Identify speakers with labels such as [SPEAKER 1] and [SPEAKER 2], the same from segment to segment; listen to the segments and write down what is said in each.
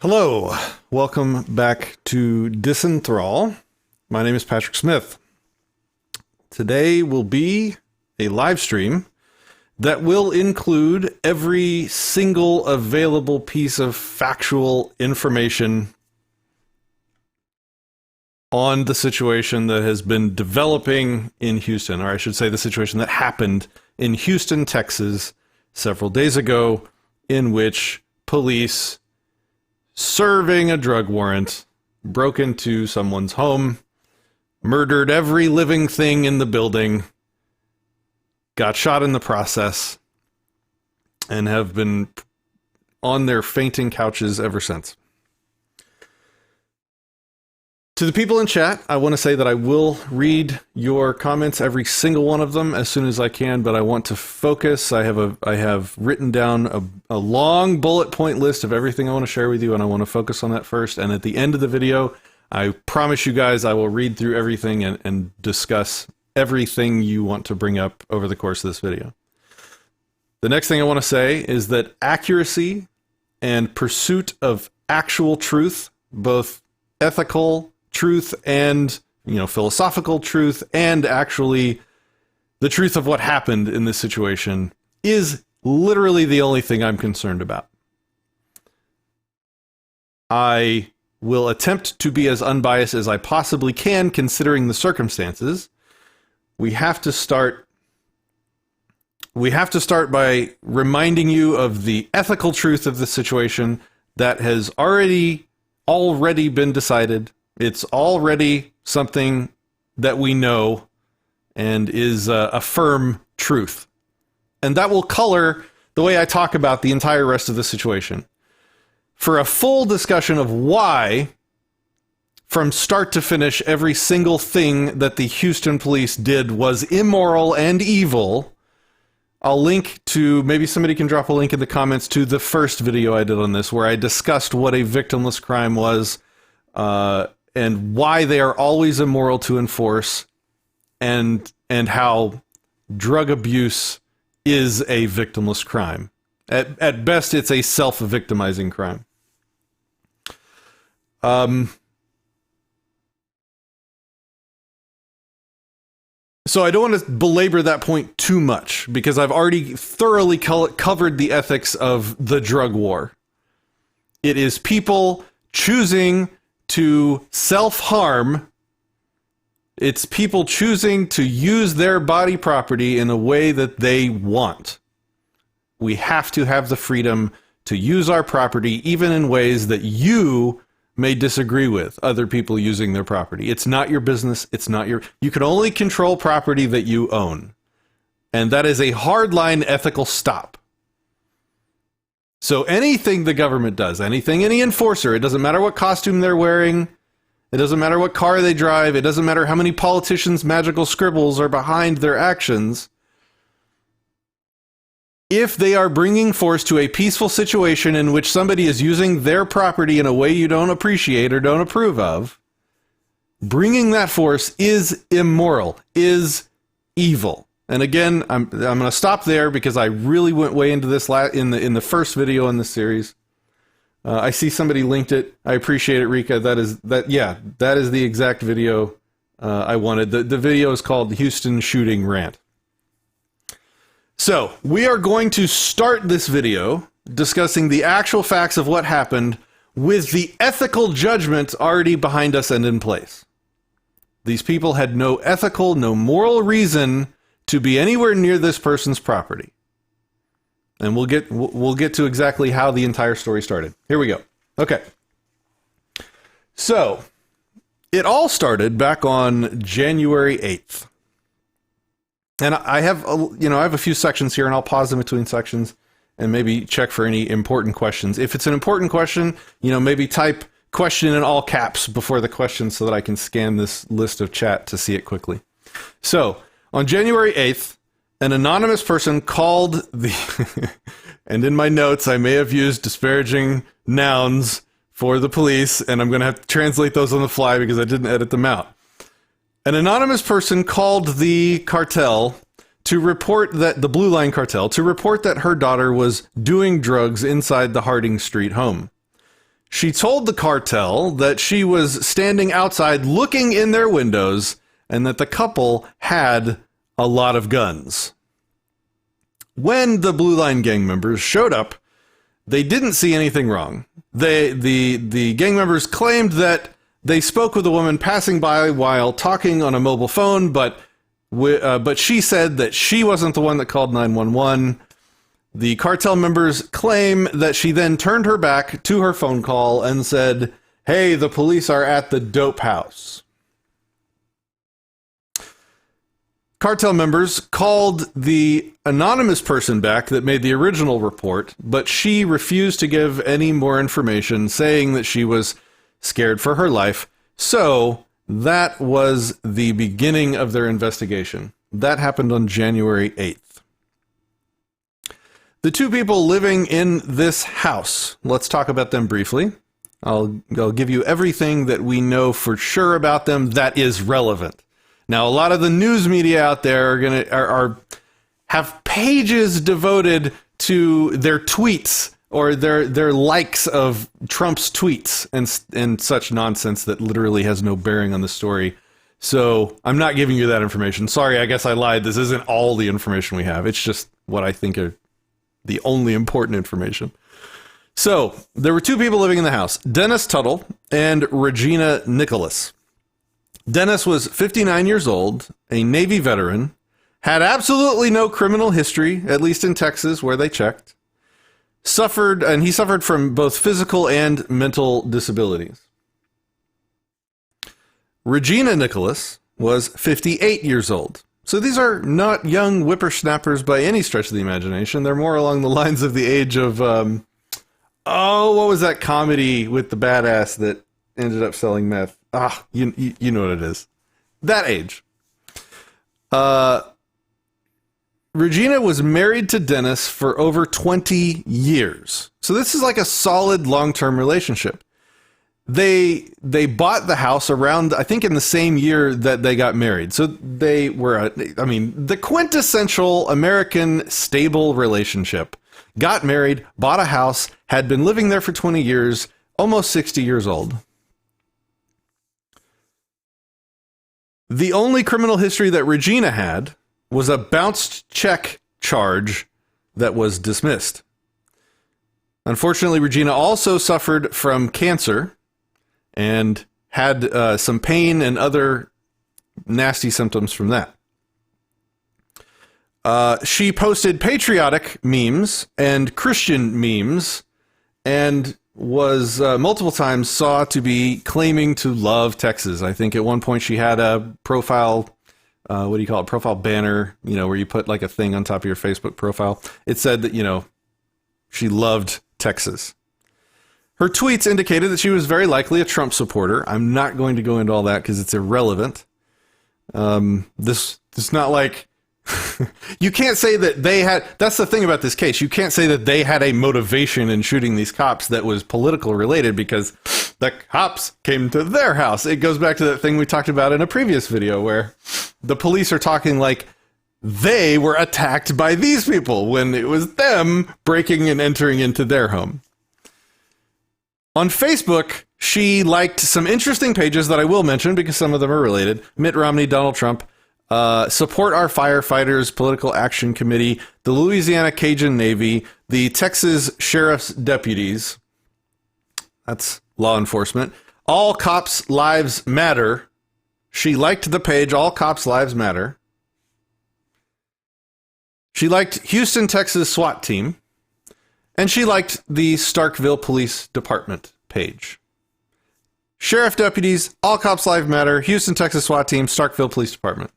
[SPEAKER 1] Hello, welcome back to Disenthrall. My name is Patrick Smith. Today will be a live stream that will include every single available piece of factual information on the situation that has been developing in Houston, or I should say the situation that happened in Houston, Texas several days ago, in which police, serving a drug warrant, broke into someone's home, murdered every living thing in the building, got shot in the process, and have been on their fainting couches ever since. To the people in chat, I want to say that I will read your comments, every single one of them, as soon as I can, but I want to focus. I have written down a long bullet point list of everything I want to share with you, and I want to focus on that first. And at the end of the video, I promise you guys I will read through everything and discuss everything you want to bring up over the course of this video. The next thing I want to say is that accuracy and pursuit of actual truth, both ethical truth and, philosophical truth, and actually the truth of what happened in this situation, is literally the only thing I'm concerned about. I will attempt to be as unbiased as I possibly can, considering the circumstances. We have to start by reminding you of the ethical truth of the situation that has already been decided. It's already something that we know and is a firm truth. And that will color the way I talk about the entire rest of the situation. For a full discussion of why, from start to finish, every single thing that the Houston police did was immoral and evil, I'll link to, maybe somebody can drop a link in the comments to the first video I did on this, where I discussed what a victimless crime was, and why they are always immoral to enforce, and how drug abuse is a victimless crime. At best, it's a self-victimizing crime. So I don't want to belabor that point too much, because I've already thoroughly covered the ethics of the drug war. It is people choosing to self-harm. It's people choosing to use their body property in a way that they want. We have to have the freedom to use our property, even in ways that you may disagree with other people using their property. It's not your business. You can only control property that you own. And that is a hardline ethical stop. So anything the government does, any enforcer, it doesn't matter what costume they're wearing, it doesn't matter what car they drive, it doesn't matter how many politicians' magical scribbles are behind their actions, if they are bringing force to a peaceful situation in which somebody is using their property in a way you don't appreciate or don't approve of, bringing that force is immoral, is evil. And again, I'm going to stop there because I really went way into this in the first video in this series. I see somebody linked it. I appreciate it, Rika. That is the exact video I wanted. The video is called Houston Shooting Rant. So we are going to start this video discussing the actual facts of what happened with the ethical judgment already behind us and in place. These people had no ethical, no moral reason to be anywhere near this person's property. And we'll get to exactly how the entire story started. Here we go. Okay. So, it all started back on January 8th. And I have a few sections here, and I'll pause in between sections and maybe check for any important questions. If it's an important question, maybe type question in all caps before the question so that I can scan this list of chat to see it quickly. So, on January 8th, an anonymous person called the... and in my notes, I may have used disparaging nouns for the police, and I'm going to have to translate those on the fly because I didn't edit them out. An anonymous person called the cartel to report that... the Blue Line Cartel, to report that her daughter was doing drugs inside the Harding Street home. She told the cartel that she was standing outside looking in their windows and that the couple had a lot of guns. When the Blue Line gang members showed up, they didn't see anything wrong. The gang members claimed that they spoke with a woman passing by while talking on a mobile phone, but she said that she wasn't the one that called 911. The cartel members claim that she then turned her back to her phone call and said, "Hey, the police are at the dope house." Cartel members called the anonymous person back that made the original report, but she refused to give any more information, saying that she was scared for her life. So that was the beginning of their investigation. That happened on January 8th. The two people living in this house, let's talk about them briefly. I'll give you everything that we know for sure about them that is relevant. Now, a lot of the news media out there have pages devoted to their tweets or their likes of Trump's tweets and such nonsense that literally has no bearing on the story. So I'm not giving you that information. Sorry, I guess I lied. This isn't all the information we have. It's just what I think are the only important information. So there were two people living in the house, Dennis Tuttle and Rhogena Nicholas. Dennis was 59 years old, a Navy veteran, had absolutely no criminal history, at least in Texas where they checked, he suffered from both physical and mental disabilities. Rhogena Nicholas was 58 years old. So these are not young whippersnappers by any stretch of the imagination. They're more along the lines of the age of, what was that comedy with the badass that ended up selling meth? You know what it is. That age. Rhogena was married to Dennis for over 20 years. So this is like a solid long-term relationship. They bought the house around, I think, in the same year that they got married. So they were, the quintessential American stable relationship. Got married, bought a house, had been living there for 20 years, almost 60 years old. The only criminal history that Rhogena had was a bounced check charge that was dismissed. Unfortunately, Rhogena also suffered from cancer and had some pain and other nasty symptoms from that. She posted patriotic memes and Christian memes and was multiple times saw to be claiming to love Texas. I think at one point she had a profile, profile banner, where you put like a thing on top of your Facebook profile. It said that, she loved Texas. Her tweets indicated that she was very likely a Trump supporter. I'm not going to go into all that because it's irrelevant. It's not like you can't say that they had. That's the thing about this case. You can't say that they had a motivation in shooting these cops that was political related because the cops came to their house. It goes back to that thing we talked about in a previous video where the police are talking like they were attacked by these people when it was them breaking and entering into their home. On Facebook, she liked some interesting pages that I will mention because some of them are related. Mitt Romney, Donald Trump, Support Our Firefighters Political Action Committee, the Louisiana Cajun Navy, the Texas Sheriff's Deputies, that's law enforcement, All Cops Lives Matter. She liked the page All Cops Lives Matter. She liked Houston, Texas SWAT Team. And she liked the Starkville Police Department page. Sheriff Deputies, All Cops Lives Matter, Houston, Texas SWAT Team, Starkville Police Department.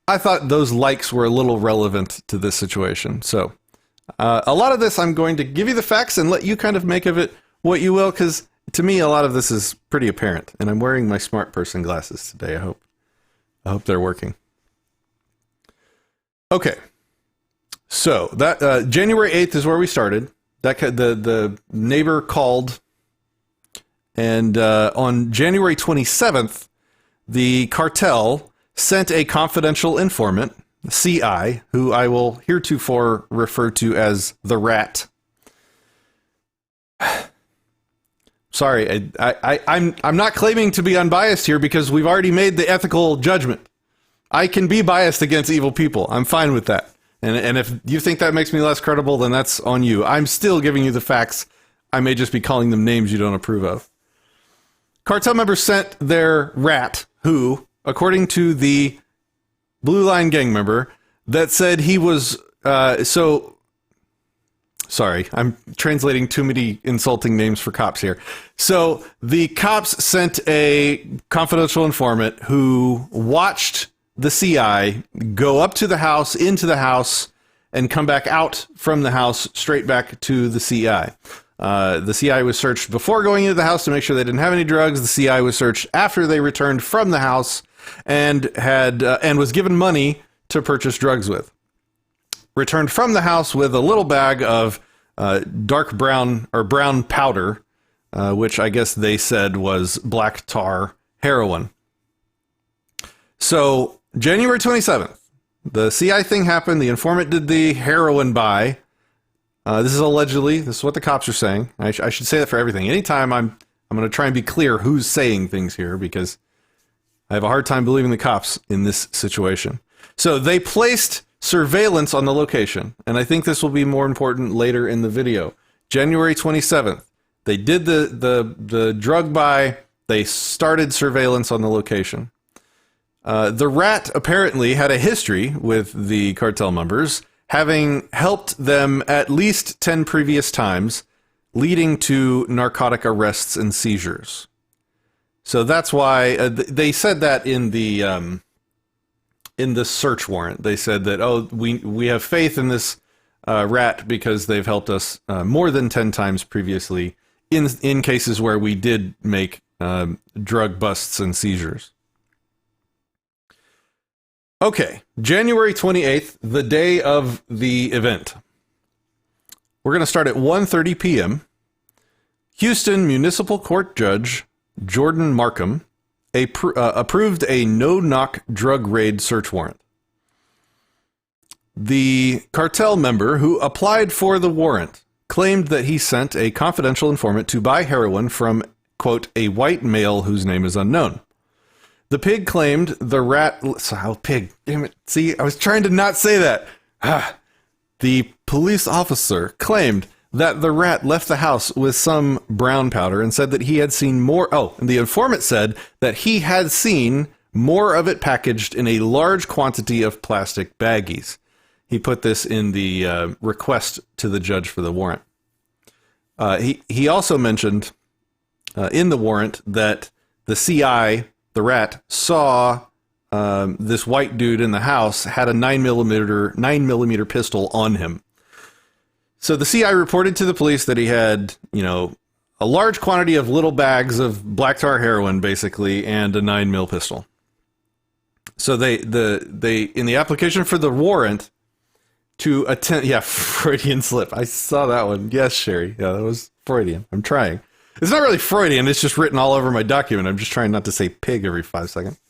[SPEAKER 1] I thought those likes were a little relevant to this situation. So a lot of this, I'm going to give you the facts and let you kind of make of it what you will, because to me, a lot of this is pretty apparent. And I'm wearing my smart person glasses today, I hope they're working. Okay. So that January 8th is where we started. The neighbor called, and on January 27th, the cartel sent a confidential informant, CI, who I will heretofore refer to as the Rat. Sorry, I'm not claiming to be unbiased here because we've already made the ethical judgment. I can be biased against evil people. I'm fine with that. And if you think that makes me less credible, then that's on you. I'm still giving you the facts. I may just be calling them names you don't approve of. Cartel members sent their rat, who, according to the Blue Line gang member, that said he was, sorry, I'm translating too many insulting names for cops here. So the cops sent a confidential informant who watched the CI go up to the house, into the house, and come back out from the house straight back to the CI. The CI was searched before going into the house to make sure they didn't have any drugs. The CI was searched after they returned from the house and had and was given money to purchase drugs with. Returned from the house with a little bag of dark brown or brown powder, which I guess they said was black tar heroin. So January 27th, the CI thing happened. The informant did the heroin buy. This is allegedly. This is what the cops are saying. I should say that for everything. Anytime I'm going to try and be clear who's saying things here because I have a hard time believing the cops in this situation. So they placed surveillance on the location, and I think this will be more important later in the video. January 27th, they did the drug buy. They started surveillance on the location. The rat apparently had a history with the cartel members, having helped them at least 10 previous times, leading to narcotic arrests and seizures. So that's why they said that in the search warrant. They said that, oh, we have faith in this rat because they've helped us more than 10 times previously in cases where we did make drug busts and seizures. Okay, January 28th, the day of the event. We're going to start at 1:30 p.m. Houston Municipal Court Judge Jordan Markham approved a no-knock drug raid search warrant. The cartel member who applied for the warrant claimed that he sent a confidential informant to buy heroin from, quote, a white male whose name is unknown. The pig claimed the rat... pig. Damn it. See, I was trying to not say that. The police officer claimed that the rat left the house with some brown powder and said that he had seen more... Oh, and the informant said that he had seen more of it packaged in a large quantity of plastic baggies. He put this in the request to the judge for the warrant. He also mentioned in the warrant that the CI... the rat saw this white dude in the house had a 9mm pistol on him. So the CI reported to the police that he had, a large quantity of little bags of black tar heroin, basically, and a 9mm pistol. So they in the application for the warrant to attend, Freudian slip. I saw that one. Yes, Sherry. Yeah, that was Freudian. I'm trying. It's not really Freudian, it's just written all over my document. I'm just trying not to say pig every 5 seconds.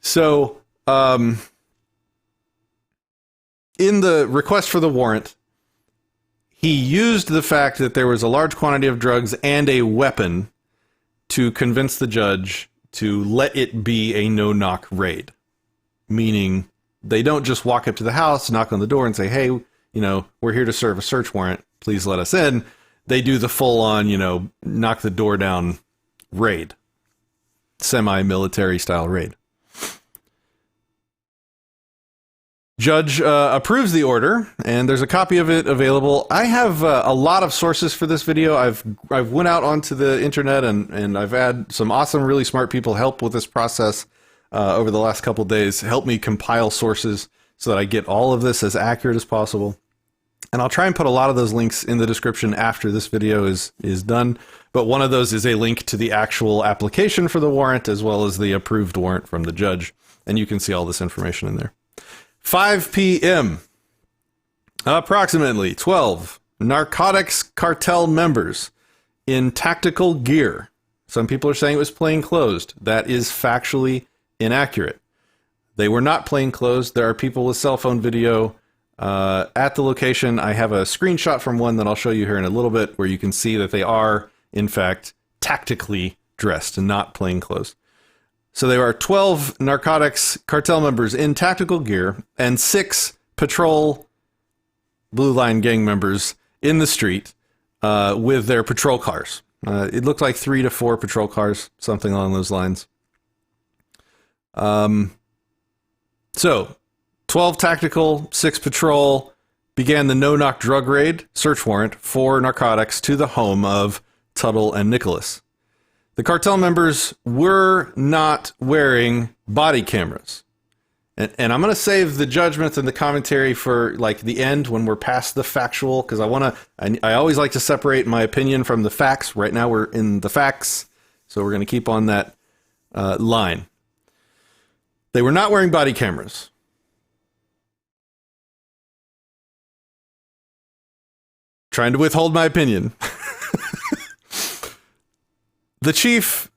[SPEAKER 1] So, in the request for the warrant, he used the fact that there was a large quantity of drugs and a weapon to convince the judge to let it be a no-knock raid. Meaning, they don't just walk up to the house, knock on the door, and say, hey, we're here to serve a search warrant. Please let us in. They do the full-on, knock the door down raid. Semi-military style raid. Judge approves the order, and there's a copy of it available. I have a lot of sources for this video. I've went out onto the internet, and I've had some awesome, really smart people help with this process over the last couple days, help me compile sources so that I get all of this as accurate as possible. And I'll try and put a lot of those links in the description after this video is done. But one of those is a link to the actual application for the warrant, as well as the approved warrant from the judge. And you can see all this information in there. 5 p.m. Approximately 12 narcotics cartel members in tactical gear. Some people are saying it was plainclothes. That is factually inaccurate. They were not plainclothes. There are people with cell phone video at the location. I have a screenshot from one that I'll show you here in a little bit where you can see that they are, in fact, tactically dressed and not plainclothes. So there are 12 narcotics cartel members in tactical gear and 6 patrol Blue Line gang members in the street with their patrol cars. It looked like 3 to 4 patrol cars, something along those lines. So 12 tactical, 6 patrol, began the no-knock drug raid search warrant for narcotics to the home of Tuttle and Nicholas. The cartel members were not wearing body cameras. And I'm going to save the judgment and the commentary for like the end when we're past the factual, because I always like to separate my opinion from the facts. Right now we're in the facts, so we're going to keep on that line. They were not wearing body cameras. Trying to withhold my opinion. The chief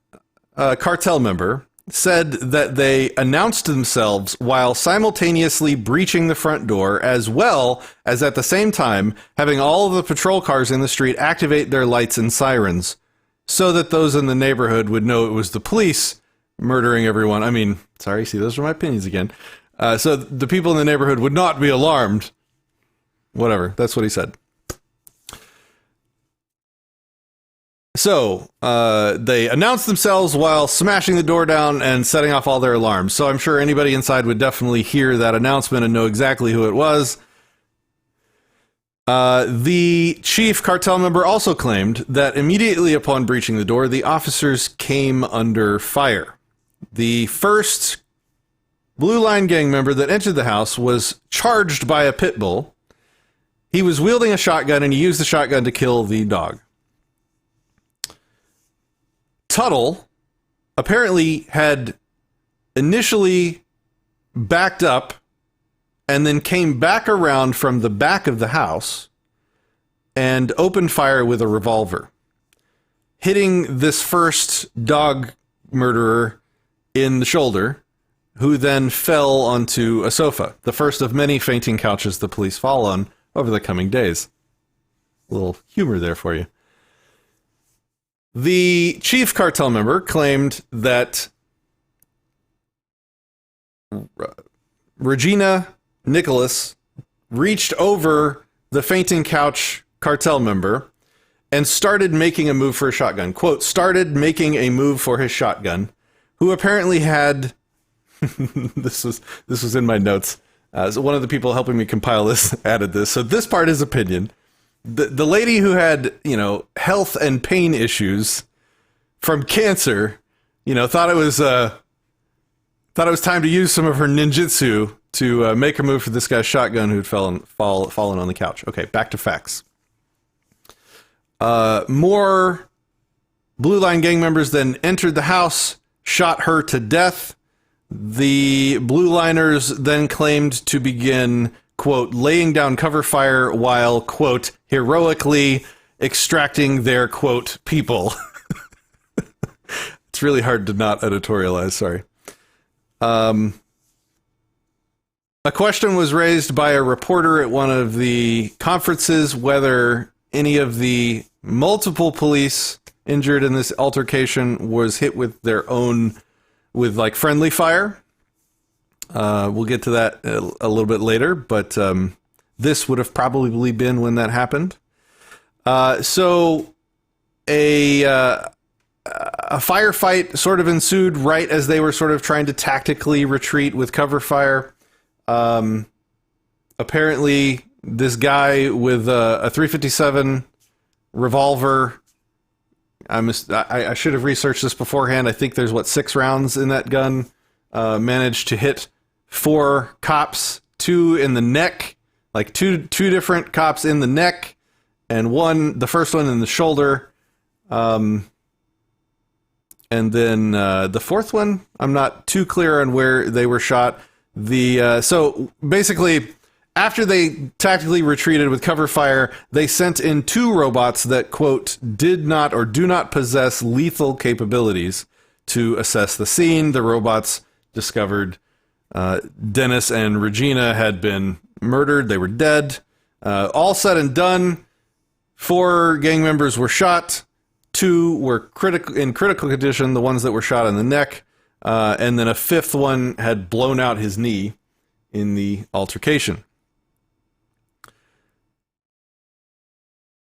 [SPEAKER 1] cartel member said that they announced themselves while simultaneously breaching the front door, as well as at the same time having all of the patrol cars in the street activate their lights and sirens so that those in the neighborhood would know it was the police murdering everyone. I mean, sorry, see, those are my opinions again. So the people in the neighborhood would not be alarmed. Whatever, that's what he said. So, they announced themselves while smashing the door down and setting off all their alarms. So I'm sure anybody inside would definitely hear that announcement and know exactly who it was. The chief cartel member also claimed that immediately upon breaching the door, the officers came under fire. The first Blue Line gang member that entered the house was charged by a pit bull. He was wielding a shotgun and he used the shotgun to kill the dog. Tuttle apparently had initially backed up and then came back around from the back of the house and opened fire with a revolver, hitting this first dog murderer in the shoulder, who then fell onto a sofa, the first of many fainting couches the police fall on over the coming days. A little humor there for you. The chief cartel member claimed that Rhogena Nicholas reached over the fainting couch cartel member and started making a move for a shotgun. Quote, started making a move for his shotgun, who apparently had... this was in my notes. So one of the people helping me compile this added this. So this part is opinion. The lady who had, health and pain issues from cancer, thought it was time to use some of her ninjutsu to make a move for this guy's shotgun who'd fallen on the couch. Okay, back to facts. More Blue Line gang members then entered the house, shot her to death. The Blue Liners then claimed to begin, quote, laying down cover fire while, quote, heroically extracting their, quote, people. It's really hard to not editorialize, sorry. A question was raised by a reporter at one of the conferences whether any of the multiple police injured in this altercation was hit with their own, with like friendly fire. We'll get to that a little bit later, but this would have probably been when that happened. So a firefight sort of ensued right as they were sort of trying to tactically retreat with cover fire. Apparently, this guy with a .357 revolver. I should have researched this beforehand. I think there's 6 rounds in that gun. Managed to hit 4 cops, 2 in the neck, like two different cops in the neck, and the first one in the shoulder. And then the fourth one, I'm not too clear on where they were shot. So basically, after they tactically retreated with cover fire, they sent in 2 robots that, quote, did not or do not possess lethal capabilities to assess the scene. The robots discovered Dennis and Rhogena had been murdered. They were dead. All said and done, 4 gang members were shot. 2 were in critical condition, the ones that were shot in the neck, and then a 5th one had blown out his knee in the altercation.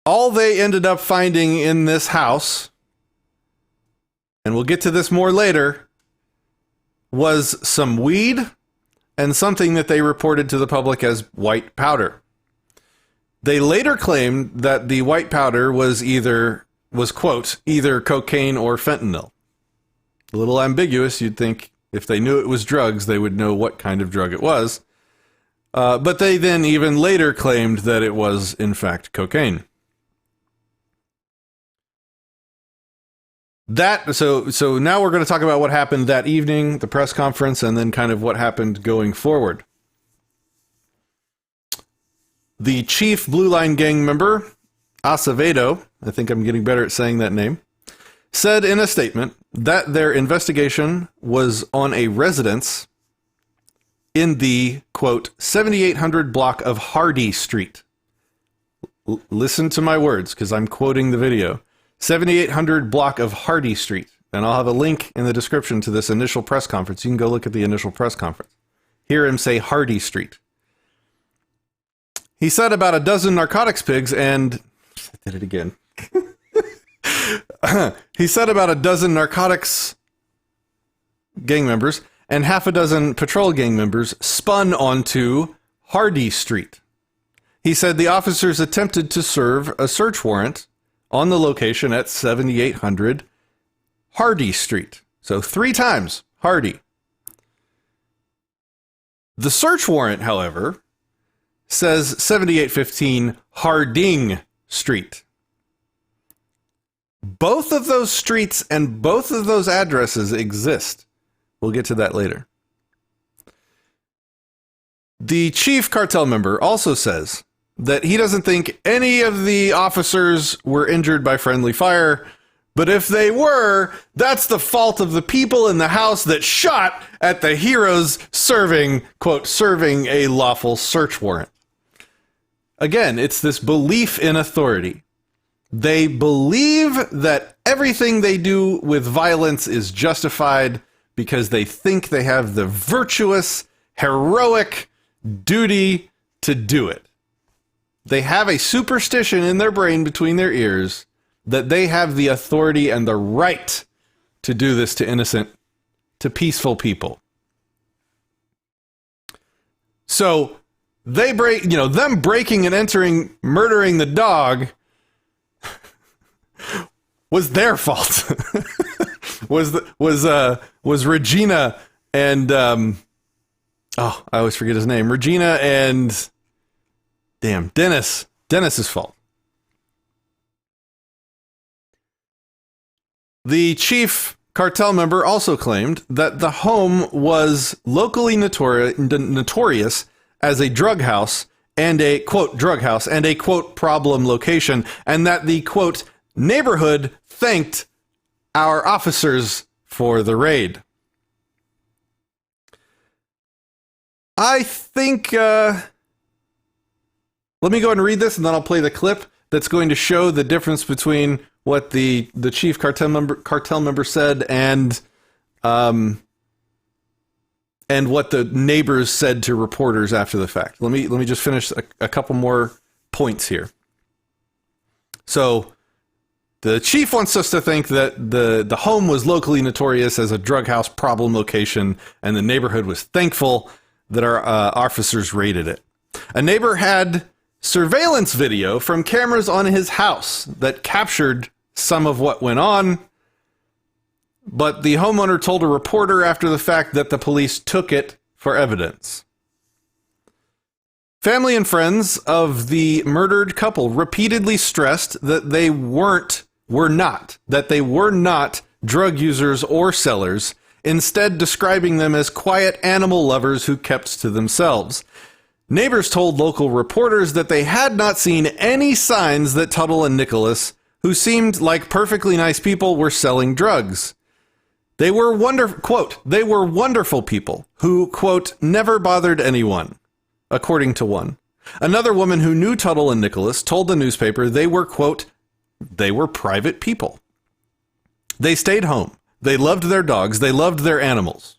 [SPEAKER 1] All they ended up finding in this house, and we'll get to this more later, was some weed and something that they reported to the public as white powder. They later claimed that the white powder was quote, either cocaine or fentanyl. A little ambiguous. You'd think if they knew it was drugs, they would know what kind of drug it was. But they then even later claimed that it was, in fact, cocaine. So now we're going to talk about what happened that evening, the press conference, and then kind of what happened going forward. The chief Blue Line Gang member, Acevedo, I think I'm getting better at saying that name, said in a statement that their investigation was on a residence in the, quote, 7800 block of Hardy Street. Listen to my words, because I'm quoting the video. 7800 block of Hardy Street. And I'll have a link in the description to this initial press conference. You can go look at the initial press conference. Hear him say Hardy Street. He said about a dozen narcotics pigs and... I did it again. He said about a dozen narcotics gang members and half a dozen patrol gang members spun onto Hardy Street. He said the officers attempted to serve a search warrant on the location at 7800 Hardy Street. So 3 times Hardy. The search warrant, however, says 7815 Harding Street. Both of those streets and both of those addresses exist. We'll get to that later. The chief cartel member also says that he doesn't think any of the officers were injured by friendly fire, but if they were, that's the fault of the people in the house that shot at the heroes serving, quote, serving a lawful search warrant. Again, it's this belief in authority. They believe that everything they do with violence is justified because they think they have the virtuous, heroic duty to do it. They have a superstition in their brain between their ears that they have the authority and the right to do this to innocent, to peaceful people. So they them breaking and entering, murdering the dog was their fault. was Rhogena and I always forget his name. Rhogena and Dennis's fault. The chief cartel member also claimed that the home was locally notorious as a drug house and a, quote, drug house and a, quote, problem location, and that the, quote, neighborhood thanked our officers for the raid. I think, let me go ahead and read this, and then I'll play the clip that's going to show the difference between what the chief cartel member said and what the neighbors said to reporters after the fact. Let me just finish a couple more points here. So the chief wants us to think that the home was locally notorious as a drug house problem location, and the neighborhood was thankful that our officers raided it. A neighbor had surveillance video from cameras on his house that captured some of what went on, but the homeowner told a reporter after the fact that the police took it for evidence. Family and friends of the murdered couple repeatedly stressed that they were not drug users or sellers, instead describing them as quiet animal lovers who kept to themselves. Neighbors told local reporters that they had not seen any signs that Tuttle and Nicholas, who seemed like perfectly nice people, were selling drugs. They were they were wonderful people who, quote, never bothered anyone, according to one. Another woman who knew Tuttle and Nicholas told the newspaper they were, quote, they were private people. They stayed home. They loved their dogs. They loved their animals.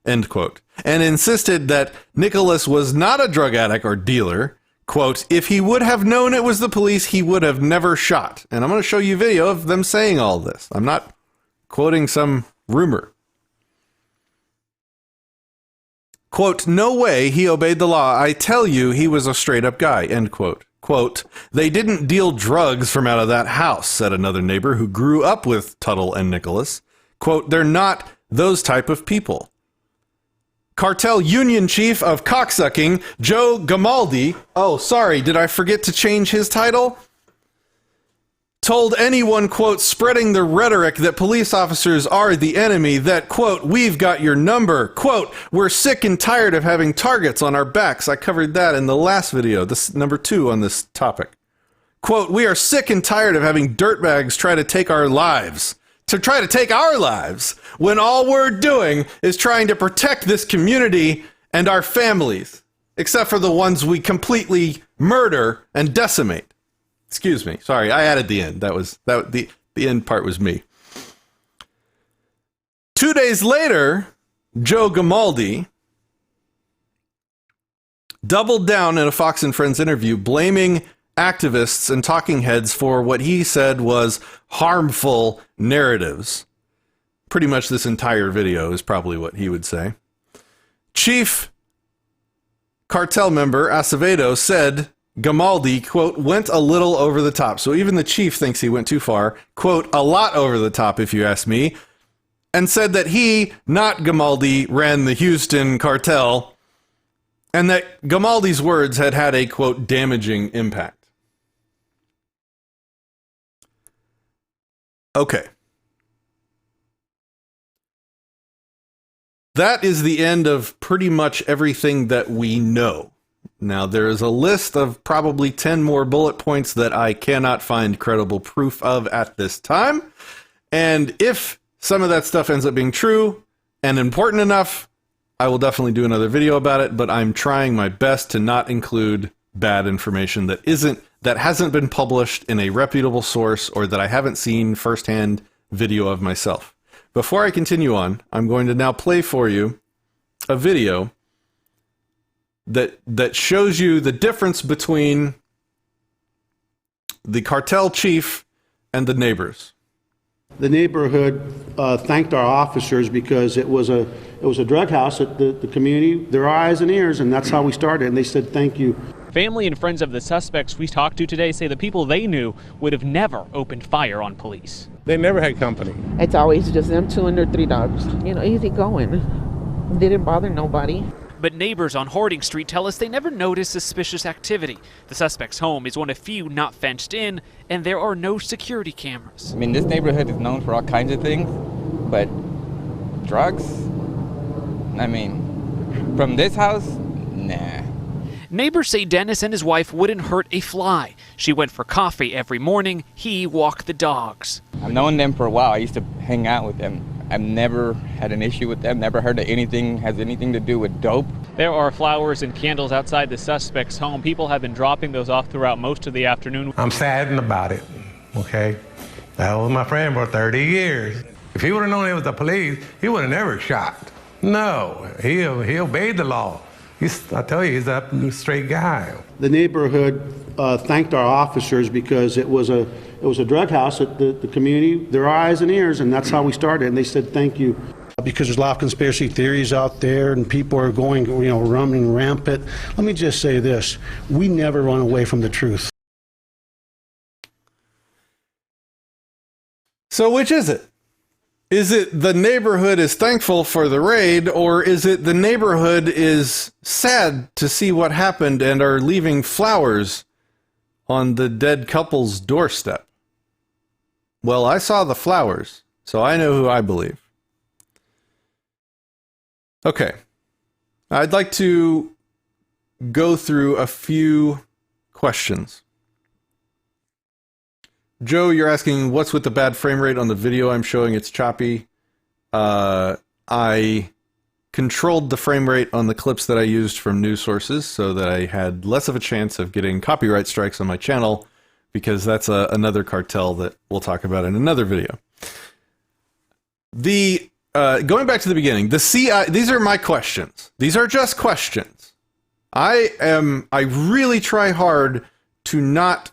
[SPEAKER 1] End quote. And insisted that Nicholas was not a drug addict or dealer. Quote, if he would have known it was the police, he would have never shot. And I'm going to show you video of them saying all this. I'm not quoting some rumor. Quote, no way he obeyed the law. I tell you, he was a straight up guy. End quote. Quote, they didn't deal drugs from out of that house, said another neighbor who grew up with Tuttle and Nicholas. Quote, they're not those type of people. Cartel Union Chief of Cocksucking, Joe Gamaldi, oh, sorry, did I forget to change his title? Told anyone, quote, spreading the rhetoric that police officers are the enemy, that, quote, we've got your number, quote, we're sick and tired of having targets on our backs. I covered that in the last video, this number 2 on this topic. Quote, we are sick and tired of having dirtbags try to take our lives. To try to take our lives when all we're doing is trying to protect this community and our families, except for the ones we completely murder and decimate. Excuse me. Sorry, I added the end. The end part was me. 2 days later, Joe Gamaldi doubled down in a Fox and Friends interview, blaming activists and talking heads for what he said was harmful narratives. Pretty much this entire video is probably what he would say. Chief cartel member Acevedo said Gamaldi, quote, went a little over the top. So even the chief thinks he went too far, quote, a lot over the top, if you ask me, and said that he, not Gamaldi, ran the Houston cartel, and that Gamaldi's words had had a, quote, damaging impact. Okay. That is the end of pretty much everything that we know. Now, there is a list of probably 10 more bullet points that I cannot find credible proof of at this time. And if some of that stuff ends up being true and important enough, I will definitely do another video about it, but I'm trying my best to not include bad information that hasn't been published in a reputable source or that I haven't seen firsthand video of myself. Before I continue on, I'm going to now play for you a video that shows you the difference between the cartel chief and the neighbors.
[SPEAKER 2] The neighborhood thanked our officers because it was a drug house at the community. Their eyes and ears, and that's how we started. And they said thank you.
[SPEAKER 3] Family and friends of the suspects we talked to today say the people they knew would have never opened fire on police.
[SPEAKER 4] They never had company.
[SPEAKER 5] It's always just them 2 and their 3 dogs. You know, easy going. Didn't bother nobody.
[SPEAKER 3] But neighbors on Harding Street tell us they never noticed suspicious activity. The suspect's home is one of few not fenced in, and there are no security cameras.
[SPEAKER 6] I mean, this neighborhood is known for all kinds of things, but drugs? I mean, from this house? Nah.
[SPEAKER 3] Neighbors say Dennis and his wife wouldn't hurt a fly. She went for coffee every morning. He walked the dogs.
[SPEAKER 6] I've known them for a while. I used to hang out with them. I've never had an issue with them, never heard that anything has anything to do with dope.
[SPEAKER 3] There are flowers and candles outside the suspect's home. People have been dropping those off throughout most of the afternoon.
[SPEAKER 4] I'm saddened about it, okay? That was my friend for 30 years. If he would have known it was the police, he would have never shot. No, he obeyed the law. I tell you, he's a straight guy.
[SPEAKER 2] The neighborhood thanked our officers because it was a drug house at the community. Their eyes and ears, and that's how we started. And they said thank you. Because there's a lot of conspiracy theories out there, and people are going, running rampant. Let me just say this: we never run away from the truth.
[SPEAKER 1] So which is it? Is it the neighborhood is thankful for the raid, or is it the neighborhood is sad to see what happened and are leaving flowers on the dead couple's doorstep? Well, I saw the flowers, so I know who I believe. Okay. I'd like to go through a few questions. Joe, you're asking what's with the bad frame rate on the video I'm showing. It's choppy. I controlled the frame rate on the clips that I used from news sources so that I had less of a chance of getting copyright strikes on my channel, because that's another cartel that we'll talk about in another video. The going back to the beginning, the CI. These are my questions. These are just questions. I really try hard to not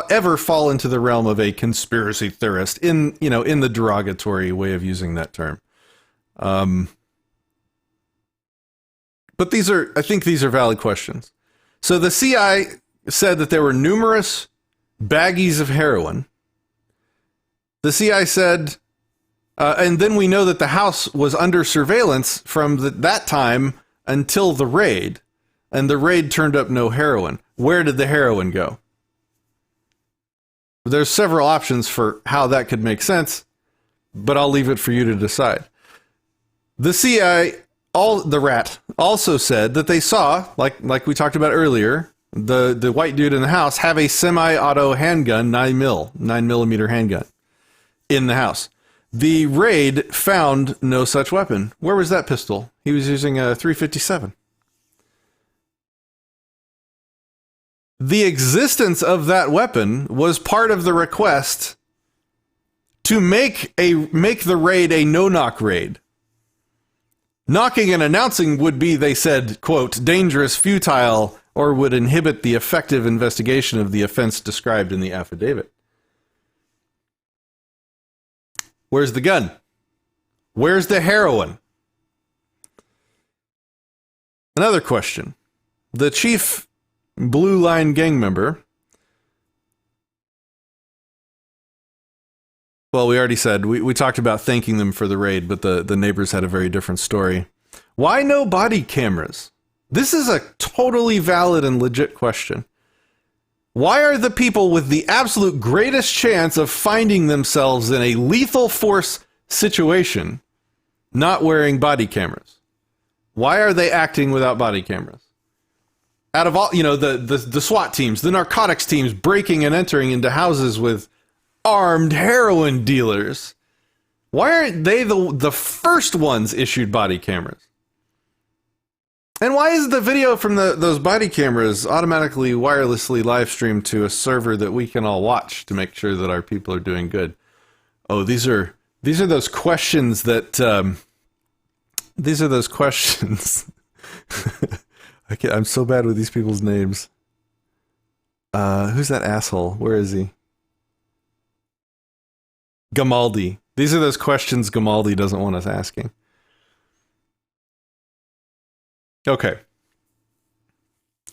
[SPEAKER 1] ever fall into the realm of a conspiracy theorist in the derogatory way of using that term. But I think these are valid questions. So the CI said that there were numerous baggies of heroin. The CI said, and then we know that the house was under surveillance from that time until the raid, and the raid turned up no heroin. Where did the heroin go? There's several options for how that could make sense, but I'll leave it for you to decide. The CI, the rat, also said that they saw, like we talked about earlier, the white dude in the house have a semi-auto handgun, 9mm handgun, in the house. The raid found no such weapon. Where was that pistol? He was using a .357. The existence of that weapon was part of the request to make the raid a no-knock raid. Knocking and announcing would be, they said, quote, dangerous, futile, or would inhibit the effective investigation of the offense described in the affidavit. Where's the gun? Where's the heroin? Another question. The chief Blue Line gang member, well, we already said, we talked about thanking them for the raid, but the neighbors had a very different story. Why no body cameras? This is a totally valid and legit question. Why are the people with the absolute greatest chance of finding themselves in a lethal force situation not wearing body cameras? Why are they acting without body cameras? Out of all, the SWAT teams, the narcotics teams breaking and entering into houses with armed heroin dealers, why aren't they the first ones issued body cameras? And why is the video from those body cameras automatically wirelessly live streamed to a server that we can all watch to make sure that our people are doing good? Oh, these are those questions that these are those questions. I'm so bad with these people's names. Who's that asshole? Where is he? Gamaldi. These are those questions Gamaldi doesn't want us asking. Okay.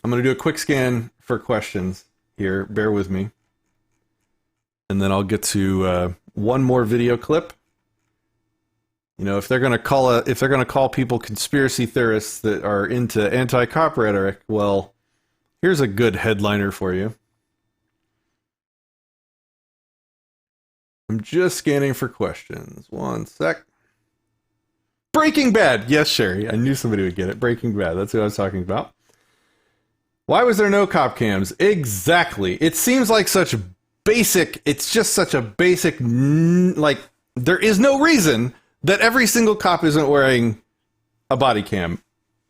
[SPEAKER 1] I'm going to do a quick scan for questions here. Bear with me. And then I'll get to one more video clip. If they're going to call people conspiracy theorists that are into anti-cop rhetoric, well, here's a good headliner for you. I'm just scanning for questions. One sec. Breaking Bad. Yes, Sherry. I knew somebody would get it. Breaking Bad. That's what I was talking about. Why was there no cop cams? Exactly. It seems like such basic. It's just such a basic. Like, there is no reason that every single cop isn't wearing a body cam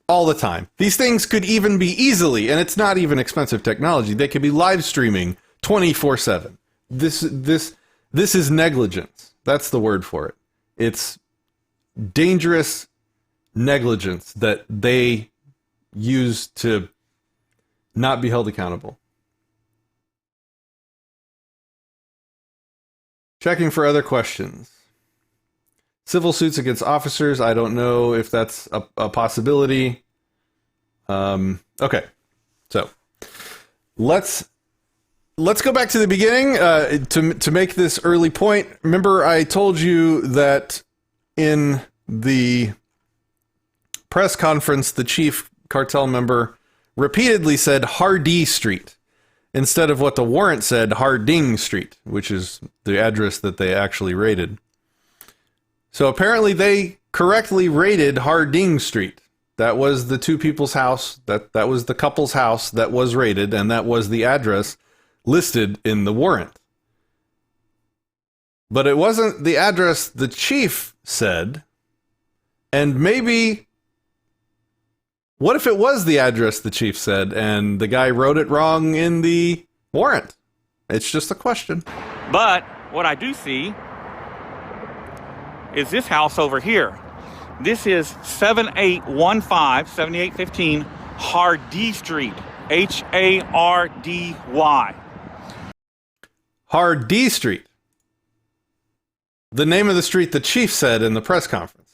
[SPEAKER 1] all the time. These things could even be easily, and it's not even expensive technology, they could be live streaming 24/7. This is negligence. That's the word for it. It's dangerous negligence that they use to not be held accountable. Checking for other questions. Civil suits against officers. I don't know if that's a possibility. Okay. So let's go back to the beginning to make this early point. Remember, I told you that in the press conference, the chief cartel member repeatedly said Hardee Street instead of what the warrant said, Harding Street, which is the address that they actually raided. So apparently they correctly raided Harding Street. That was the two people's house. That was the couple's house that was raided, and that was the address listed in the warrant. But it wasn't the address the chief said. And maybe, what if it was the address the chief said and the guy wrote it wrong in the warrant? It's just a question.
[SPEAKER 7] But what I do see is this house over here. This is 7815 Hardy Street, Hardy.
[SPEAKER 1] Hardy Street. The name of the street the chief said in the press conference.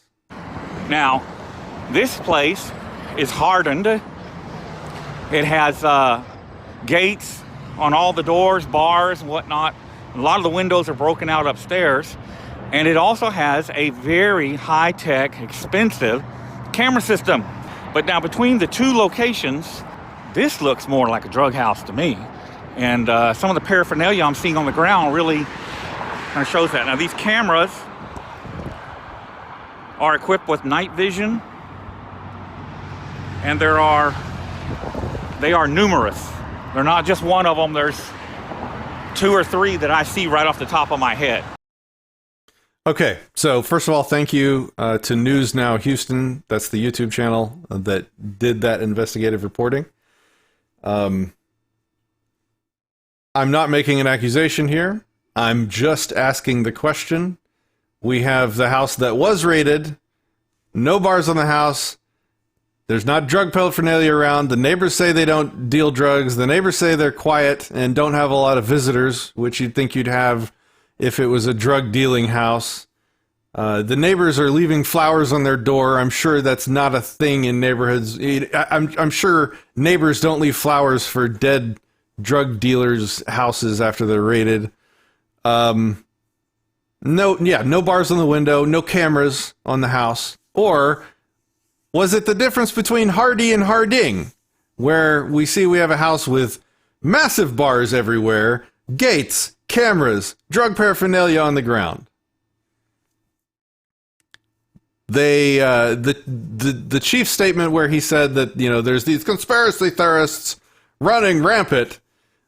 [SPEAKER 7] Now, this place is hardened. It has gates on all the doors, bars, and whatnot. A lot of the windows are broken out upstairs. And it also has a very high-tech, expensive camera system. But now between the two locations, this looks more like a drug house to me. And some of the paraphernalia I'm seeing on the ground really kind of shows that. Now these cameras are equipped with night vision, and they are numerous. They're not just one of them. There's 2 or 3 that I see right off the top of my head.
[SPEAKER 1] Okay, so first of all, thank you to News Now Houston. That's the YouTube channel that did that investigative reporting. I'm not making an accusation here. I'm just asking the question. We have the house that was raided. No bars on the house. There's not drug paraphernalia around. The neighbors say they don't deal drugs. The neighbors say they're quiet and don't have a lot of visitors, which you'd think you'd have if it was a drug dealing house. The neighbors are leaving flowers on their door. I'm sure that's not a thing in neighborhoods. I'm sure neighbors don't leave flowers for dead drug dealers' houses after they're raided. No bars on the window, no cameras on the house. Or was it the difference between Hardy and Harding, where we see we have a house with massive bars everywhere, gates, cameras, drug paraphernalia on the ground? They the chief's statement where he said that, you know, there's these conspiracy theorists running rampant.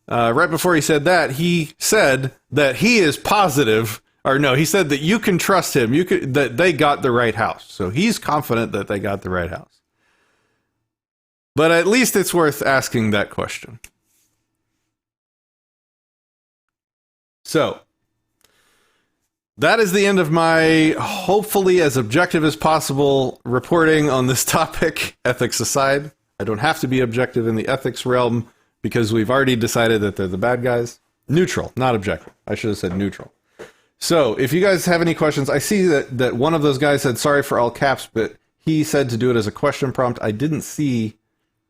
[SPEAKER 1] Right before he said that, he said that he is positive, or no, he said that you can trust him. That they got the right house. So he's confident that they got the right house. But at least it's worth asking that question. So that is the end of my, hopefully as objective as possible, reporting on this topic, ethics aside. I don't have to be objective in the ethics realm, because we've already decided that they're the bad guys. Neutral, not objective. I should have said neutral. So if you guys have any questions, I see that one of those guys said sorry for all caps, but he said to do it as a question prompt. I didn't see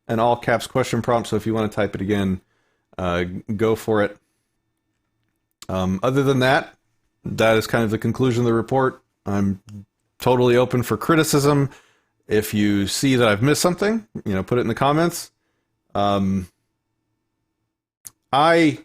[SPEAKER 1] an all caps question prompt, so if you want to type it again, go for it. Other than that, that is kind of the conclusion of the report. I'm totally open for criticism. If you see that I've missed something, you know, put it in the comments. I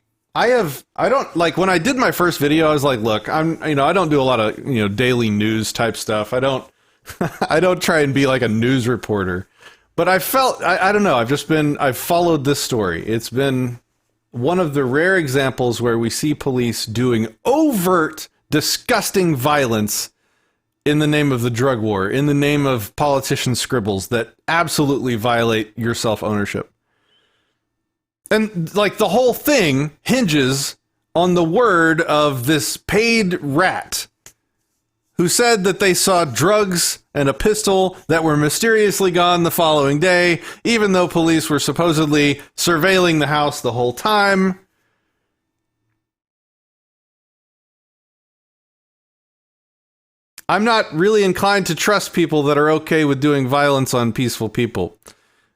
[SPEAKER 1] don't, like, when I did my first video, I was like, look, I don't do a lot of, daily news type stuff. I don't try and be like a news reporter, but I felt, I don't know, I've followed this story. It's been one of the rare examples where we see police doing overt, disgusting violence in the name of the drug war, in the name of politician scribbles that absolutely violate your self-ownership. And, like, the whole thing hinges on the word of this paid rat who said that they saw drugs and a pistol that were mysteriously gone the following day, even though police were supposedly surveilling the house the whole time. I'm not really inclined to trust people that are okay with doing violence on peaceful people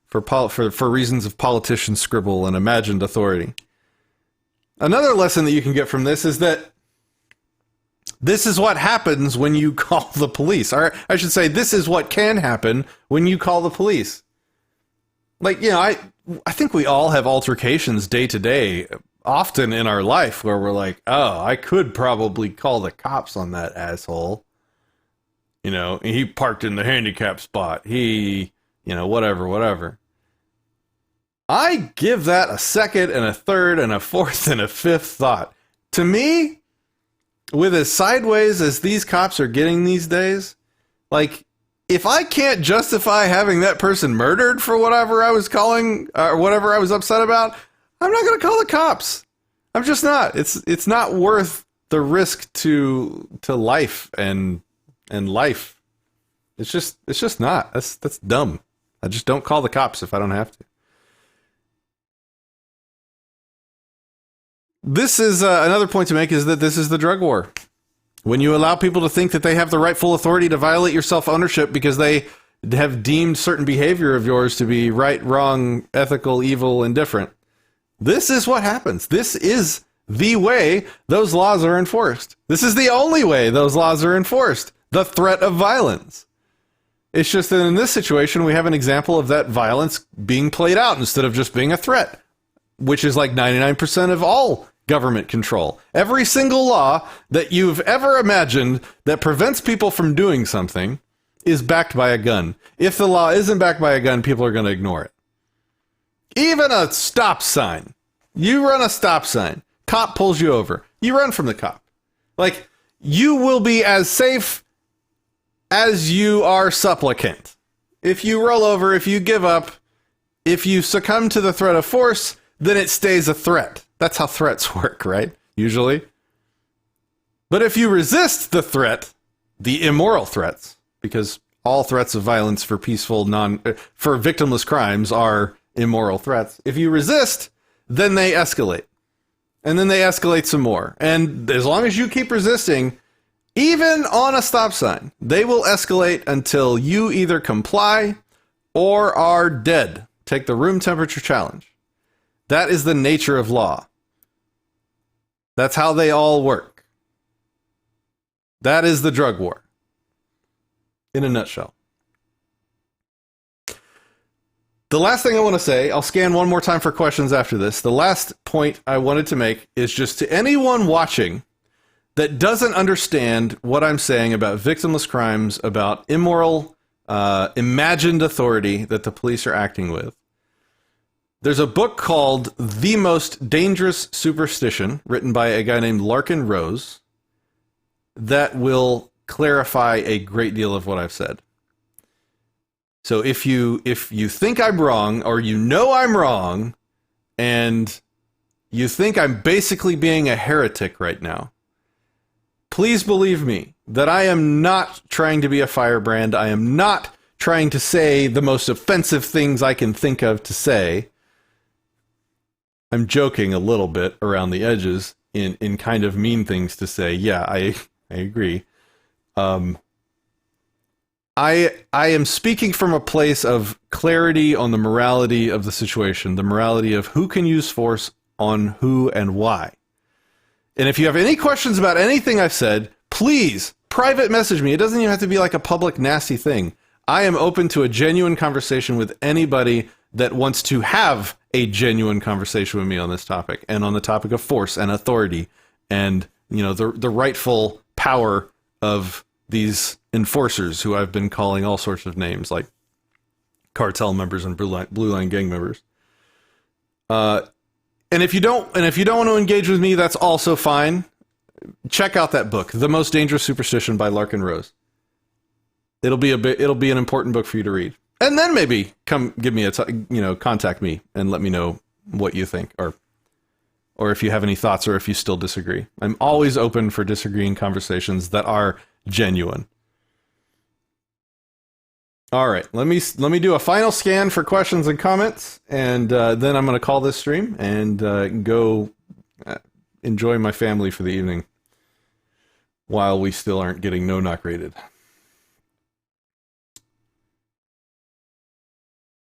[SPEAKER 1] for reasons of politician scribble and imagined authority. Another lesson that you can get from this is that this is what happens when you call the police. Or I should say, this is what can happen when you call the police. Like, I think we all have altercations day to day, often in our life, where we're like, oh, I could probably call the cops on that asshole. He parked in the handicap spot. He, whatever. I give that a second and a third and a fourth and a fifth thought. To me, with as sideways as these cops are getting these days, like, if I can't justify having that person murdered for whatever I was calling, or whatever I was upset about, I'm not going to call the cops. I'm just not. It's not worth the risk to life and and life. It's just not. That's dumb. I just don't call the cops if I don't have to. This is another point to make, is that this is the drug war. When you allow people to think that they have the rightful authority to violate your self-ownership because they have deemed certain behavior of yours to be right, wrong, ethical, evil, indifferent, this is what happens. This is the way those laws are enforced. This is the only way those laws are enforced. The threat of violence. It's just that in this situation, we have an example of that violence being played out instead of just being a threat, which is like 99% of all government control. Every single law that you've ever imagined that prevents people from doing something is backed by a gun. If the law isn't backed by a gun, people are going to ignore it. Even a stop sign. You run a stop sign. Cop pulls you over. You run from the cop. Like, you will be as safe as you are supplicant. If you roll over, if you give up, if you succumb to the threat of force, then it stays a threat. That's how threats work, right? Usually. But if you resist the threat, the immoral threats, because all threats of violence for peaceful, for victimless crimes are immoral threats. If you resist, then they escalate. And then they escalate some more. And as long as you keep resisting, even on a stop sign, they will escalate until you either comply or are dead. Take the room temperature challenge. That is the nature of law. That's how they all work. That is the drug war. In a nutshell. The last thing I want to say, I'll scan one more time for questions after this. The last point I wanted to make is just to anyone watching that doesn't understand what I'm saying about victimless crimes, about immoral, imagined authority that the police are acting with. There's a book called The Most Dangerous Superstition, written by a guy named Larkin Rose, that will clarify a great deal of what I've said. So if you think I'm wrong, or you know I'm wrong, and you think I'm basically being a heretic right now, please believe me that I am not trying to be a firebrand. I am not trying to say the most offensive things I can think of to say. I'm joking a little bit around the edges in kind of mean things to say. Yeah, I agree. I am speaking from a place of clarity on the morality of the situation, the morality of who can use force on who and why. And if you have any questions about anything I've said, please private message me. It doesn't even have to be like a public nasty thing. I am open to a genuine conversation with anybody that wants to have a genuine conversation with me on this topic, and on the topic of force and authority and, you know, the rightful power of these enforcers who I've been calling all sorts of names, like cartel members and blue line gang members. And if you don't want to engage with me, that's also fine. Check out that book, The Most Dangerous Superstition by Larkin Rose. It'll be an important book for you to read. And then maybe come give me contact me and let me know what you think, or if you have any thoughts, or if you still disagree. I'm always open for disagreeing conversations that are genuine. All right, let me do a final scan for questions and comments, and then I'm going to call this stream and go enjoy my family for the evening while we still aren't getting no-knock rated.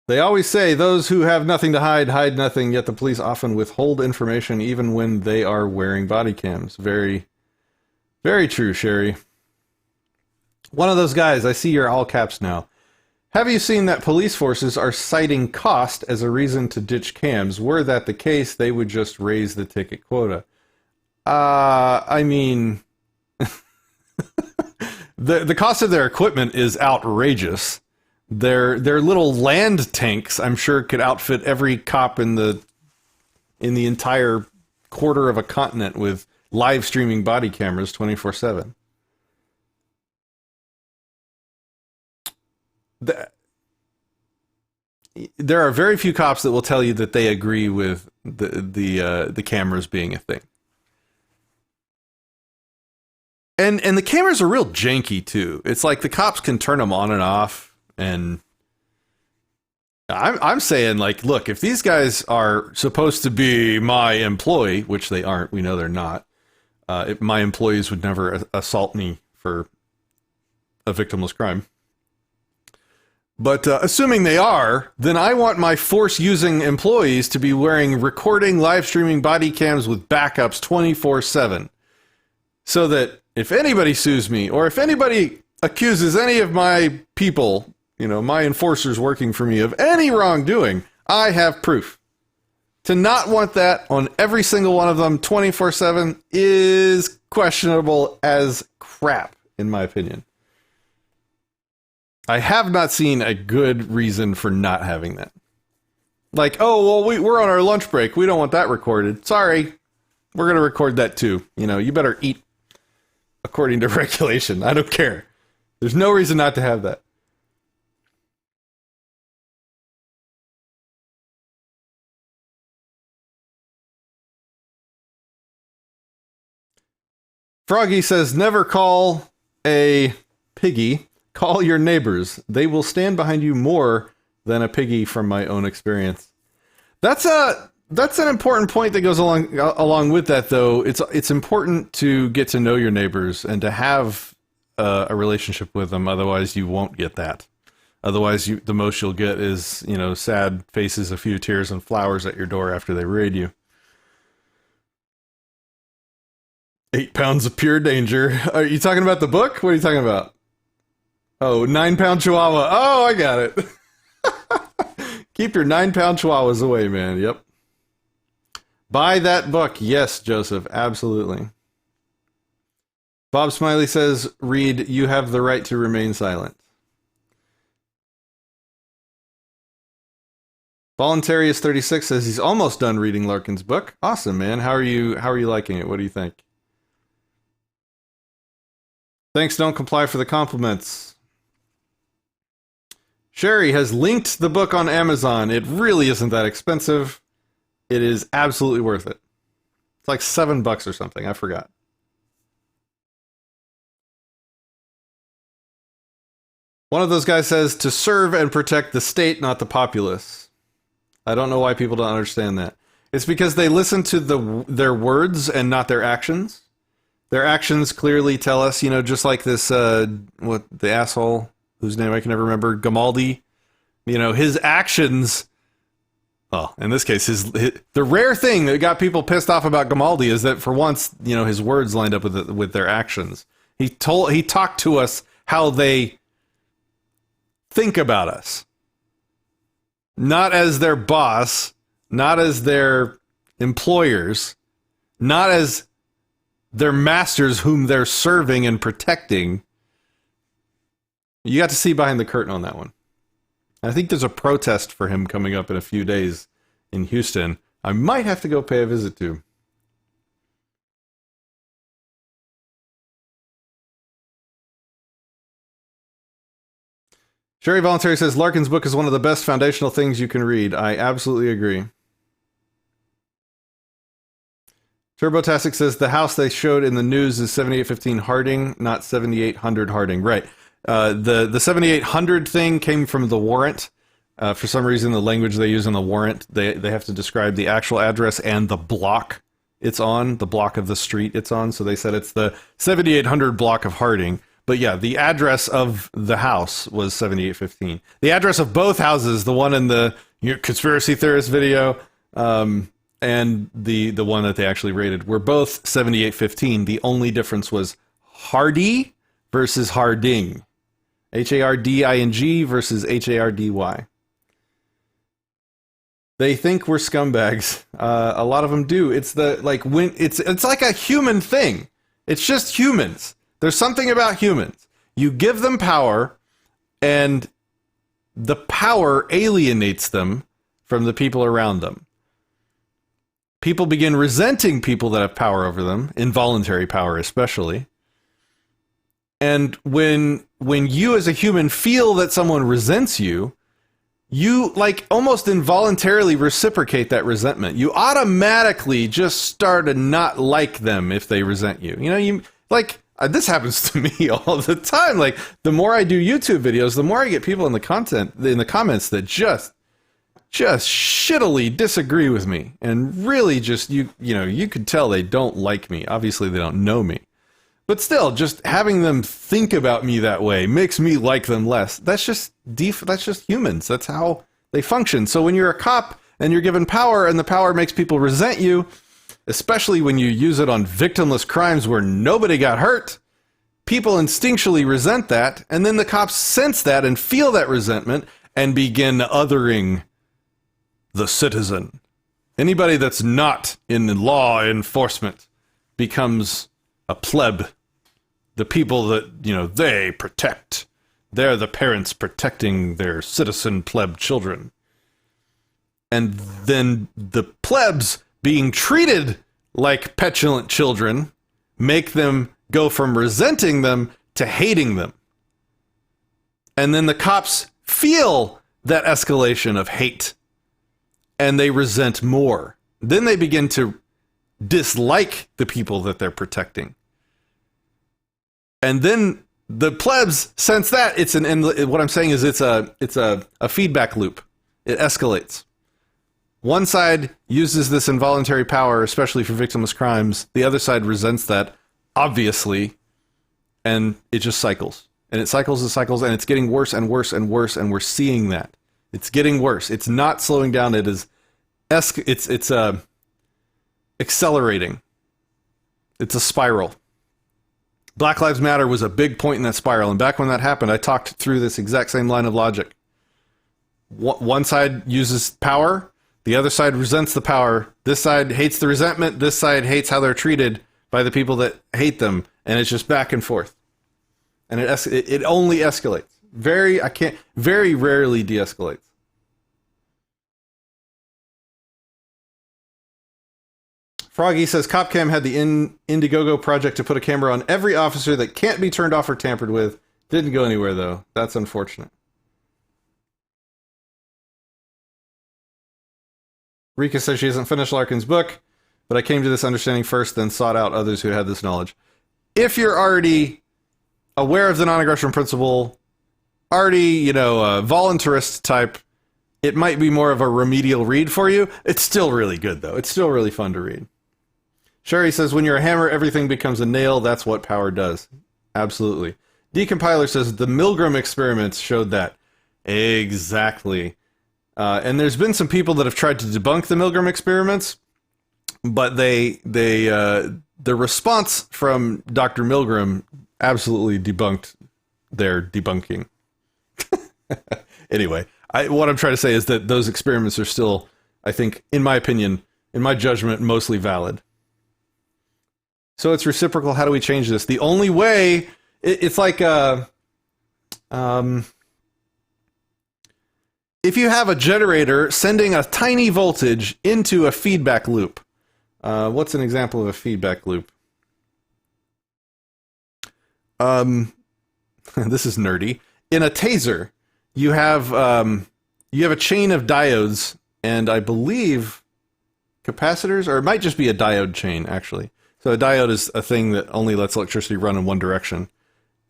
[SPEAKER 1] They always say those who have nothing to hide, hide nothing, yet the police often withhold information even when they are wearing body cams. Very, very true, Sherry. One of those guys, I see your all caps now. Have you seen that police forces are citing cost as a reason to ditch cams? Were that the case, they would just raise the ticket quota. I mean, the cost of their equipment is outrageous. Their little land tanks, I'm sure, could outfit every cop in the entire quarter of a continent with live streaming body cameras 24/7. There are very few cops that will tell you that they agree with the cameras being a thing. And the cameras are real janky too. It's like the cops can turn them on and off, and I'm saying, like, look, if these guys are supposed to be my employee, which they aren't, we know they're not. My employees would never assault me for a victimless crime. But assuming they are, then I want my force-using employees to be wearing recording, live streaming body cams with backups 24/7. So that if anybody sues me, or if anybody accuses any of my people, you know, my enforcers working for me, of any wrongdoing, I have proof. To not want that on every single one of them 24/7 is questionable as crap, in my opinion. I have not seen a good reason for not having that. Like, oh, well, we're on our lunch break. We don't want that recorded. Sorry. We're going to record that too. You know, you better eat according to regulation. I don't care. There's no reason not to have that. Froggy says, never call a piggy. Call your neighbors. They will stand behind you more than a piggy from my own experience. That's an important point that goes along with that, though. It's important to get to know your neighbors and to have a relationship with them. Otherwise, you won't get that. Otherwise, the most you'll get is, you know, sad faces, a few tears, and flowers at your door after they raid you. 8 pounds of pure danger. Are you talking about the book? What are you talking about? Oh, 9-pound chihuahua. Oh, I got it. Keep your 9-pound chihuahuas away, man. Yep. Buy that book. Yes, Joseph. Absolutely. Bob Smiley says, read, you have the right to remain silent. Voluntarius 36 says he's almost done reading Larkin's book. Awesome, man. How are you liking it? What do you think? Thanks, don't comply for the compliments. Sherry has linked the book on Amazon. It really isn't that expensive. It is absolutely worth it. It's like $7 or something. I forgot. One of those guys says to serve and protect the state, not the populace. I don't know why people don't understand that. It's because they listen to their words and not their actions. Their actions clearly tell us, you know, just like this, what the asshole whose name I can never remember, Gamaldi, you know, his actions, well, in this case, the rare thing that got people pissed off about Gamaldi is that for once, you know, his words lined up with their actions. He talked to us how they think about us. Not as their boss, not as their employers, not as their masters whom they're serving and protecting. You got to see behind the curtain on that one. I think there's a protest for him coming up in a few days in Houston. I might have to go pay a visit to. Sherry Voluntary says, Larkin's book is one of the best foundational things you can read. I absolutely agree. TurboTastic says, the house they showed in the news is 7815 Harding, not 7800 Harding. Right. The 7800 thing came from the warrant. For some reason, the language they use in the warrant, they have to describe the actual address and the block it's on, the block of the street it's on. So they said it's the 7800 block of Harding. But yeah, the address of the house was 7815. The address of both houses, the one in the conspiracy theorist video, and the one that they actually raided, were both 7815. The only difference was Hardy versus Harding. Harding versus Hardy. They think we're scumbags. A lot of them do. It's it's like a human thing. It's just humans. There's something about humans. You give them power, and the power alienates them from the people around them. People begin resenting people that have power over them, involuntary power especially. And when you as a human feel that someone resents you, you like almost involuntarily reciprocate that resentment. You automatically just start to not like them if they resent you. You know, you like This happens to me all the time. Like, the more I do YouTube videos, the more I get people in the comments that just shittily disagree with me, and really just, you know, you could tell they don't like me. Obviously, they don't know me. But still, just having them think about me that way makes me like them less. That's just humans. That's how they function. So when you're a cop and you're given power and the power makes people resent you, especially when you use it on victimless crimes where nobody got hurt, people instinctually resent that, and then the cops sense that and feel that resentment and begin othering the citizen. Anybody that's not in law enforcement becomes a pleb. The people that, you know, they protect. They're the parents protecting their citizen pleb children. And then the plebs being treated like petulant children make them go from resenting them to hating them. And then the cops feel that escalation of hate and they resent more. Then they begin to dislike the people that they're protecting. And then the plebs sense that it's what I'm saying is it's a feedback loop. It escalates. One side uses this involuntary power, especially for victimless crimes. The other side resents that, obviously, and it just cycles. And it cycles and cycles, and it's getting worse and worse and worse, and we're seeing that. It's getting worse. It's not slowing down. It is accelerating. It's a spiral. Black Lives Matter was a big point in that spiral, and back when that happened, I talked through this exact same line of logic. One side uses power, the other side resents the power, this side hates the resentment, this side hates how they're treated by the people that hate them, and it's just back and forth. And it only escalates. Very rarely de-escalates. Froggy says CopCam had the Indiegogo project to put a camera on every officer that can't be turned off or tampered with. Didn't go anywhere, though. That's unfortunate. Rika says she hasn't finished Larkin's book, but I came to this understanding first, then sought out others who had this knowledge. If you're already aware of the non-aggression principle, already, a voluntarist type, it might be more of a remedial read for you. It's still really good, though. It's still really fun to read. Sherry says, when you're a hammer, everything becomes a nail. That's what power does. Absolutely. Decompiler says, the Milgram experiments showed that. Exactly. And there's been some people that have tried to debunk the Milgram experiments, but the response from Dr. Milgram absolutely debunked their debunking. Anyway, what I'm trying to say is that those experiments are still, I think, in my opinion, in my judgment, mostly valid. So it's reciprocal. How do we change this? The only way, it's like if you have a generator sending a tiny voltage into a feedback loop. What's an example of a feedback loop? This is nerdy. In a taser, you have a chain of diodes, and I believe capacitors, or it might just be a diode chain, actually. So a diode is a thing that only lets electricity run in one direction.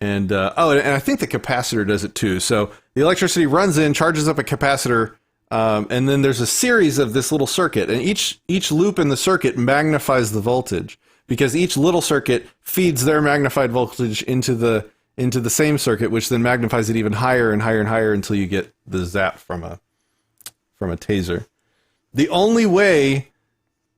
[SPEAKER 1] And and I think the capacitor does it too. So the electricity runs in, charges up a capacitor, and then there's a series of this little circuit, and each loop in the circuit magnifies the voltage, because each little circuit feeds their magnified voltage into the same circuit, which then magnifies it even higher and higher and higher until you get the zap from a taser. The only way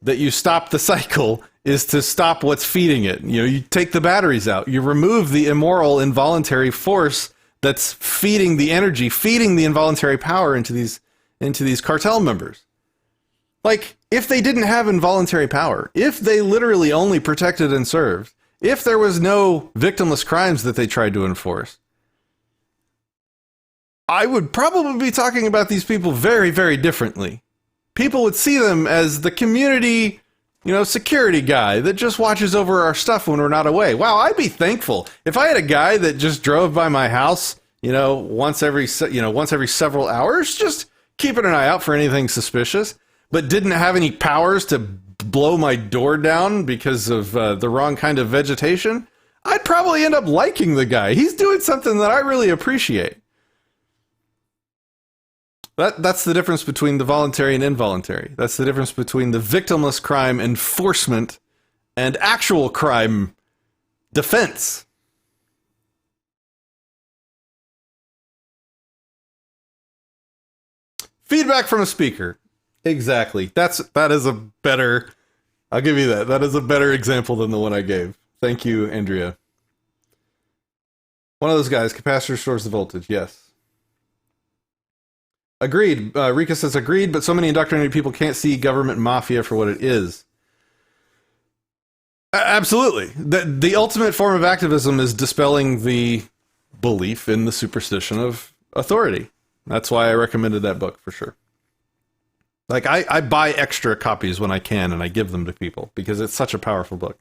[SPEAKER 1] that you stop the cycle is to stop what's feeding it. You take the batteries out. You remove the immoral, involuntary force that's feeding the energy, feeding the involuntary power into these cartel members. Like, if they didn't have involuntary power, if they literally only protected and served, if there was no victimless crimes that they tried to enforce, I would probably be talking about these people very, very differently. People would see them as the community, security guy that just watches over our stuff when we're not away. Wow, I'd be thankful if I had a guy that just drove by my house, once every several hours, just keeping an eye out for anything suspicious, but didn't have any powers to blow my door down because of the wrong kind of vegetation. I'd probably end up liking the guy. He's doing something that I really appreciate. That's the difference between the voluntary and involuntary. That's the difference between the victimless crime enforcement and actual crime defense. Feedback from a speaker. Exactly. That is a better, I'll give you that. That is a better example than the one I gave. Thank you, Andrea. One of those guys, capacitor stores the voltage. Yes. Agreed. Rika says agreed, but so many indoctrinated people can't see government mafia for what it is. Absolutely. The ultimate form of activism is dispelling the belief in the superstition of authority. That's why I recommended that book for sure. Like, I buy extra copies when I can, and I give them to people because it's such a powerful book.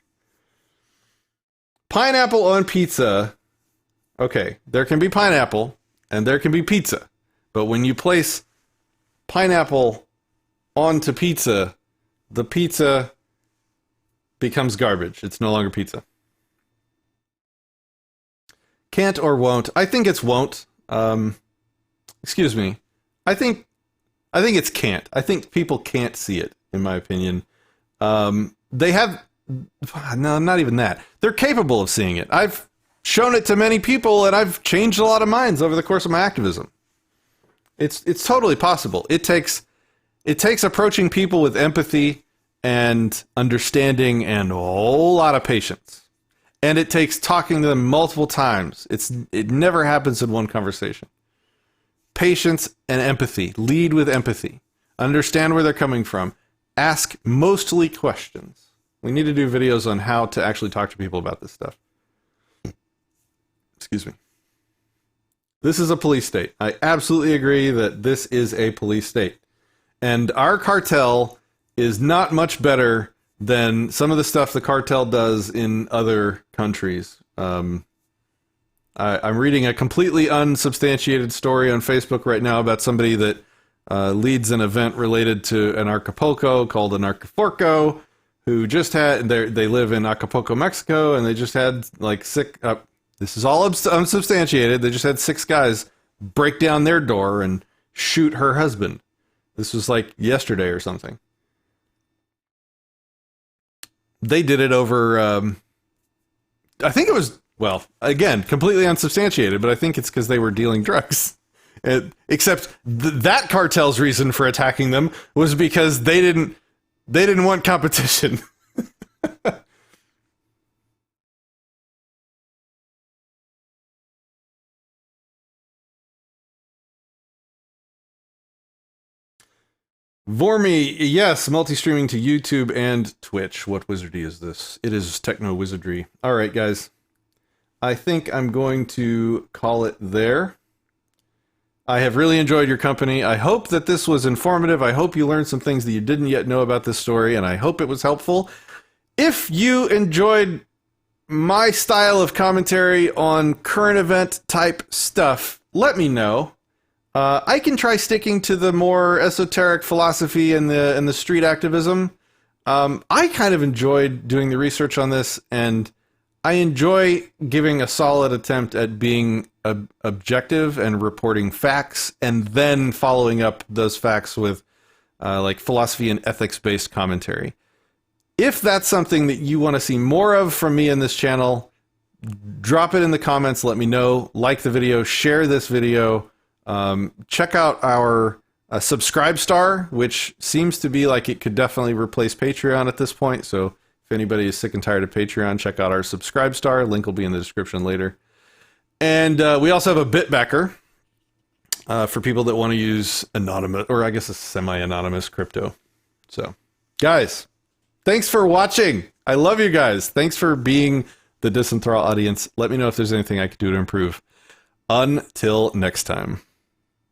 [SPEAKER 1] Pineapple on pizza. Okay, there can be pineapple, and there can be pizza. But when you place pineapple onto pizza, the pizza becomes garbage. It's no longer pizza. Can't or won't. I think it's won't. Excuse me. I think it's can't. I think people can't see it, in my opinion. They have... No, not even that. They're capable of seeing it. I've shown it to many people, and I've changed a lot of minds over the course of my activism. It's totally possible. It takes approaching people with empathy and understanding and a whole lot of patience. And it takes talking to them multiple times. It never happens in one conversation. Patience and empathy. Lead with empathy. Understand where they're coming from. Ask mostly questions. We need to do videos on how to actually talk to people about this stuff. Excuse me. This is a police state. I absolutely agree that this is a police state. And our cartel is not much better than some of the stuff the cartel does in other countries. I'm reading a completely unsubstantiated story on Facebook right now about somebody that leads an event related to an Acapulco called an Acapulco, who just had, they live in Acapulco, Mexico, and they just had like this is all unsubstantiated. They just had 6 guys break down their door and shoot her husband. This was like yesterday or something. They did it over, I think it was, well, again, completely unsubstantiated, but I think it's because they were dealing drugs. Except that cartel's reason for attacking them was because they didn't want competition. Vormy, yes, multi-streaming to YouTube and Twitch. What wizardry is this? It is techno wizardry. All right, guys. I think I'm going to call it there. I have really enjoyed your company. I hope that this was informative. I hope you learned some things that you didn't yet know about this story, and I hope it was helpful. If you enjoyed my style of commentary on current event type stuff, let me know. I can try sticking to the more esoteric philosophy and the street activism. I kind of enjoyed doing the research on this, and I enjoy giving a solid attempt at being objective and reporting facts, and then following up those facts with like philosophy and ethics-based commentary. If that's something that you want to see more of from me in this channel, drop it in the comments. Let me know. Like the video. Share this video. Check out our Subscribe Star, which seems to be like it could definitely replace Patreon at this point. So if anybody is sick and tired of Patreon, check out our Subscribe Star. Link will be in the description later. And we also have a Bitbacker for people that want to use anonymous, or I guess a semi-anonymous crypto. So, guys, thanks for watching. I love you guys. Thanks for being the Disenthrall audience. Let me know if there's anything I could do to improve. Until next time.